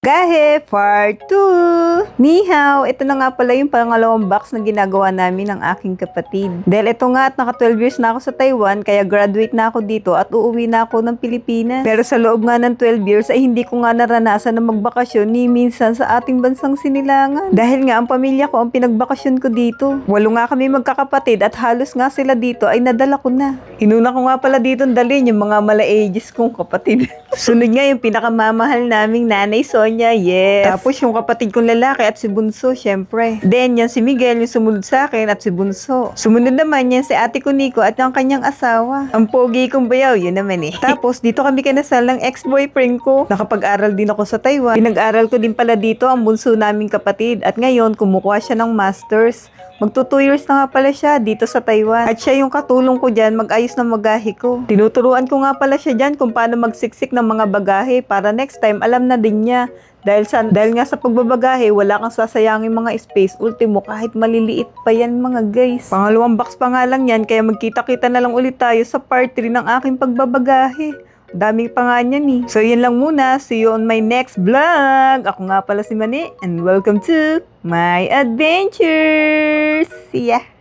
Gahe, part 2! Ni hao, ito na nga pala yung pangalawang box na ginagawa namin ng aking kapatid. Dahil ito nga at naka 12 years na ako sa Taiwan, kaya graduate na ako dito at uuwi na ako ng Pilipinas. Pero sa loob nga ng 12 years ay hindi ko nga naranasan na magbakasyon ni minsan sa ating bansang Sinilangan. Dahil nga ang pamilya ko ang pinagbakasyon ko dito. 8 nga kami magkakapatid at halos nga sila dito ay nadala ko na. Inuna ko nga pala dito dalhin yung mga mala-ages kong kapatid. Sunod nga yung pinakamamahal naming nanay Sonia, yes. Tapos yung kapatid kong lalaki at si Bunso, syempre. Then yan si Miguel yung sumunod sa akin at si Bunso. Sumunod naman yan si ate ko Nico at yung kanyang asawa. Ang pogi kong bayaw, yun naman eh. Tapos dito kami kinasal ng ex-boyfriend ko. Nakapag-aral din ako sa Taiwan. Pinag-aral ko din pala dito ang bunso naming kapatid. At ngayon kumukuha siya ng masters. Magto 2 years na nga pala siya dito sa Taiwan. At siya yung katulong ko dyan mag-ayos ng bagahe ko. Tinuturuan ko nga pala siya dyan kung paano magsiksik ng mga bagahe para next time alam na din niya. Dahil nga sa pagbabagahe, wala kang sasayangin mga space. Ultimo, kahit maliliit pa yan mga guys. Pangalawang box pa nga lang yan, kaya magkita-kita na lang ulit tayo sa part 3 ng aking pagbabagahe. Dami pa nga niyan eh. So yun lang muna. See you on my next vlog. Ako nga pala si Mani and welcome to my adventures. See ya!